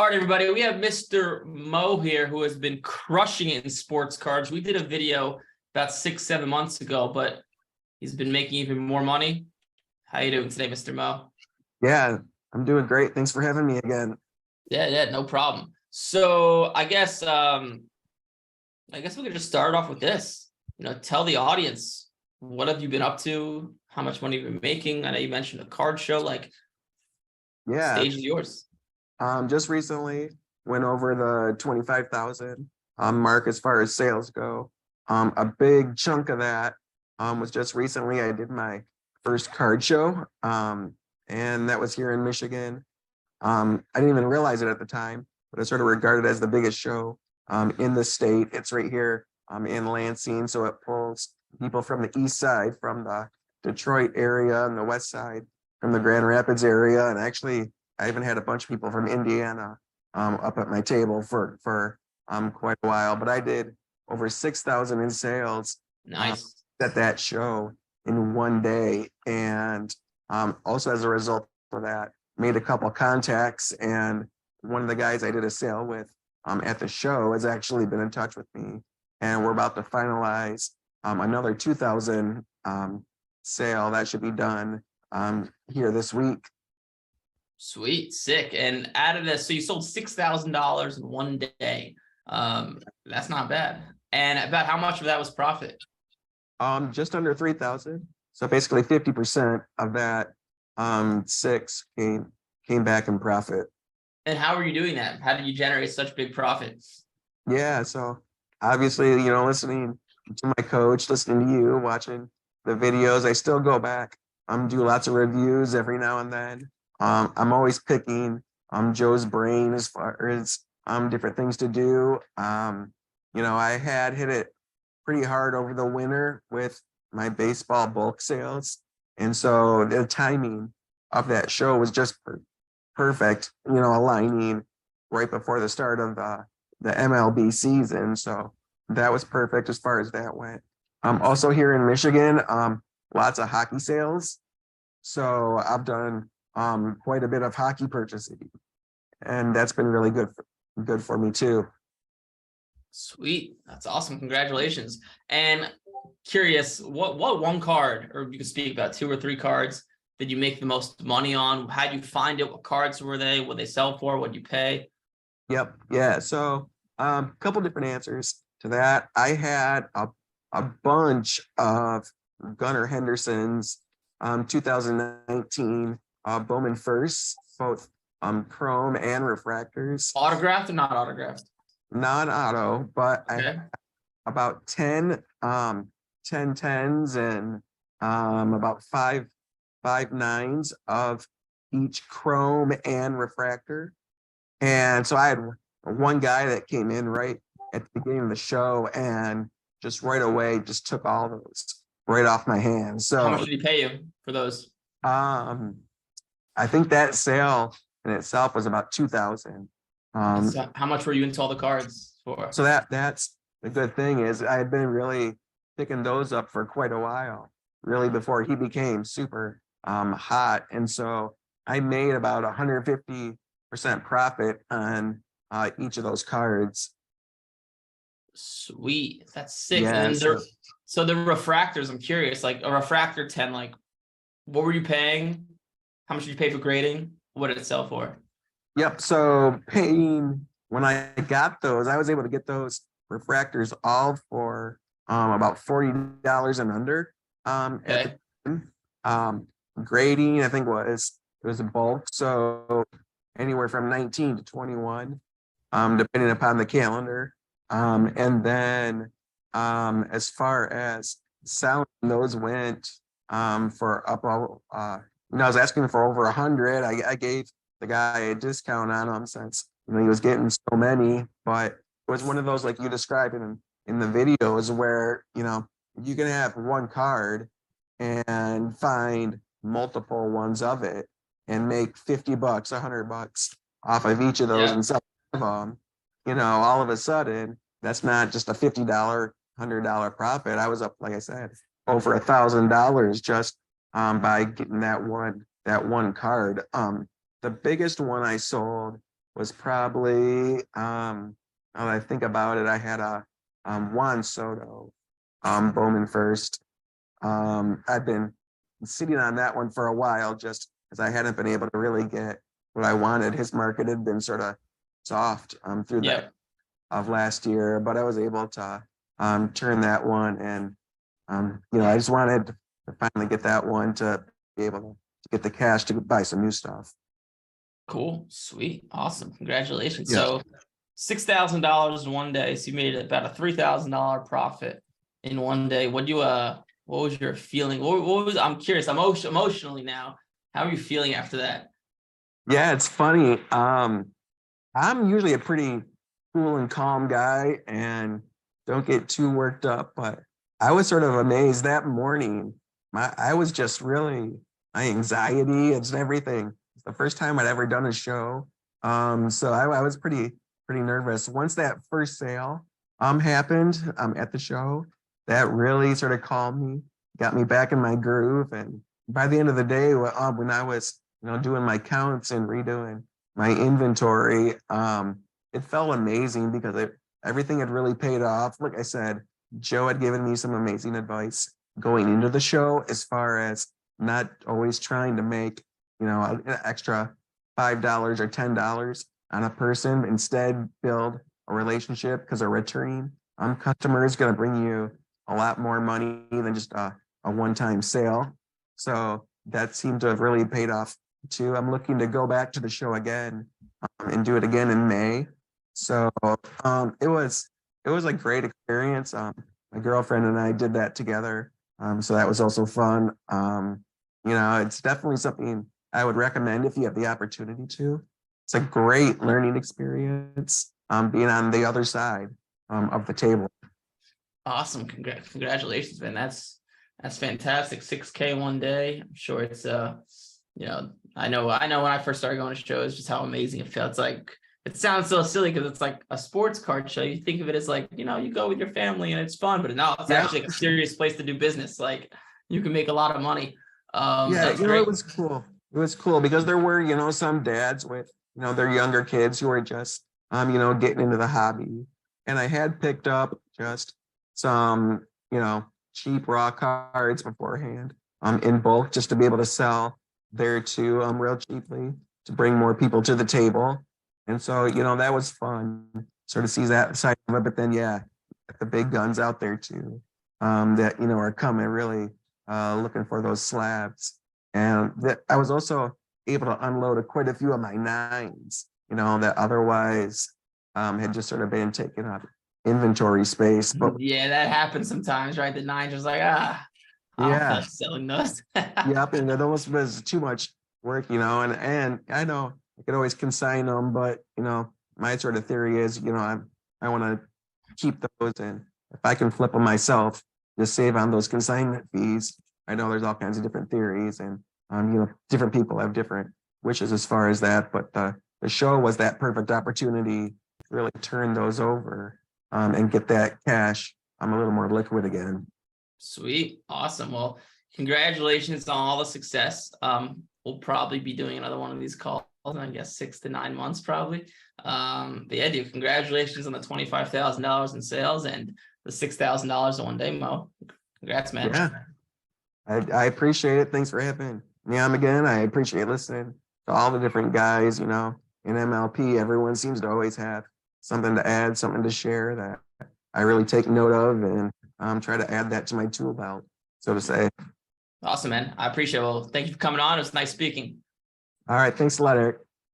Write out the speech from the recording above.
All right, everybody, we have Mr. Mo here who has been crushing it in sports cards. We did a video about 6-7 months ago, but he's been making even more money. How you doing today, Mr. Mo? Yeah, I'm doing great. Thanks for having me again. Yeah, no problem. So I guess we could just start off with this. Tell the audience, what have you been up to? How much money have you been making? I know you mentioned a card show. Yeah, Stage is yours. just recently went over the 25,000 mark as far as sales go. A big chunk of that was just recently I did my first card show, and that was here in Michigan. I didn't even realize it at the time, but it's sort of regarded as the biggest show in the state. It's right here in Lansing, so it pulls people from the east side, from the Detroit area, and the west side, from the Grand Rapids area, and actually I even had a bunch of people from Indiana up at my table for quite a while. But I did over 6,000 in sales Nice. at that show in one day, and also as a result of that, made a couple contacts, and one of the guys I did a sale with at the show has actually been in touch with me, and we're about to finalize another 2,000 sale that should be done here this week. Sweet, sick. And out of this, so you sold $6,000 in one day. That's not bad. And about how much of that was profit? Just under 3,000. So basically 50% of that six came back in profit. And how are you doing that? How did you generate such big profits? Yeah, so obviously, listening to my coach, listening to you, watching the videos, I still go back, do lots of reviews every now and then. I'm always picking Joe's brain as far as different things to do. I had hit it pretty hard over the winter with my baseball bulk sales, and so the timing of that show was just perfect, aligning right before the start of the MLB season. So that was perfect as far as that went. Also here in Michigan, lots of hockey sales. So I've done quite a bit of hockey purchasing, and that's been really good for me too. Sweet. That's awesome. Congratulations. And curious, what one card, or you can speak about 2 or 3 cards, did you make the most money on? How'd you find it? What cards were they? What they sell for? What'd you pay? Yep. Yeah. So a couple different answers to that. I had a bunch of Gunnar Henderson's 2019 Bowman First, both chrome and refractors. Autographed or not autographed? Non-auto, but Okay. I had about 10 10s and about five 9s of each chrome and refractor. And so I had one guy that came in right at the beginning of the show and just right away just took all those right off my hands. So How much did he pay you for those? I think that sale in itself was about 2,000. So how much were you into all the cards for? So that's the good thing is I had been really picking those up for quite a while, really before he became super hot. And so I made about 150% profit on each of those cards. Sweet. That's sick. Yeah, And then so the refractors, I'm curious, like a refractor 10, like what were you paying? How much did you pay for grading? What did it sell for? Yep. So paying when I got those, I was able to get those refractors all for about $40 and under. Okay. At the grading, I think it was a bulk, so anywhere from 19 to 21, depending upon the calendar. And then as far as selling, those went for up I was asking for over 100. I gave the guy a discount on them since he was getting so many, but it was one of those like you described in the videos where you can have one card and find multiple ones of it and make $50, $100 off of each of those. Yeah. And some of them, all of a sudden, that's not just a $50, $100 profit. I was up, like I said, over $1,000 just by getting that one card. The biggest one I sold was probably, now that I think about it, I had a Juan Soto, Bowman first. I've been sitting on that one for a while just because I hadn't been able to really get what I wanted. His market had been sort of soft through the Yep. of last year, but I was able to turn that one, and I just wanted to finally get that one to be able to get the cash to buy some new stuff. Cool. Sweet. Awesome. Congratulations. Yeah. So $6,000 in one day. So you made about a $3,000 profit in one day. What was your feeling? What was, I'm curious, emotionally now, how are you feeling after that? Yeah, it's funny. I'm usually a pretty cool and calm guy and don't get too worked up, but I was sort of amazed that morning. I was just really, my anxiety and everything. It's the first time I'd ever done a show. So I was pretty nervous. Once that first sale happened at the show, that really sort of calmed me, got me back in my groove. And by the end of the day, when I was doing my counts and redoing my inventory, it felt amazing because everything had really paid off. Like I said, Joe had given me some amazing advice going into the show as far as not always trying to make an extra $5 or $10 on a person. Instead, build a relationship, because a returning customer is going to bring you a lot more money than just a one-time sale. So that seemed to have really paid off too. I'm looking to go back to the show again and do it again in May. So it was a great experience. My girlfriend and I did that together. So that was also fun. It's definitely something I would recommend if you have the opportunity to. It's a great learning experience, being on the other side of the table. Awesome. Congratulations, man. That's fantastic. 6K one day. I'm sure it's I know when I first started going to shows, just how amazing it felt. It's like, it sounds so silly because it's like a sports card show. You think of it as like, you go with your family and it's fun, but no, it's actually like a serious place to do business. Like, you can make a lot of money. That's great. It was cool. It was cool because there were, some dads with, their younger kids who were just, getting into the hobby. And I had picked up just some, cheap raw cards beforehand, in bulk, just to be able to sell there too, real cheaply, to bring more people to the table. And so, that was fun, sort of see that side of it. But then, the big guns out there too, that, are coming really looking for those slabs. And that I was also able to unload quite a few of my nines, that otherwise had just sort of been taking up inventory space. But yeah, that happens sometimes, right? The nines just like, I'll finish selling those. Yep, and it almost was too much work, and I know I could always consign them, but my sort of theory is, I want to keep those, and if I can flip them myself, just save on those consignment fees. I know there's all kinds of different theories, and different people have different wishes as far as that, but the show was that perfect opportunity to really turn those over and get that cash a little more liquid again. Sweet. Awesome. Well, congratulations on all the success. We'll probably be doing another one of these calls in, I guess, 6 to 9 months probably. But yeah, dude, congratulations on the $25,000 in sales and the $6,000 in one day, Mo. Congrats, man. Yeah, I appreciate it. Thanks for having me on again. I appreciate listening to all the different guys, in MLP. Everyone seems to always have something to add, something to share that I really take note of, and try to add that to my tool belt, so to say. Awesome, man. I appreciate it. Well, thank you for coming on. It was nice speaking. All right. Thanks a lot, Eric.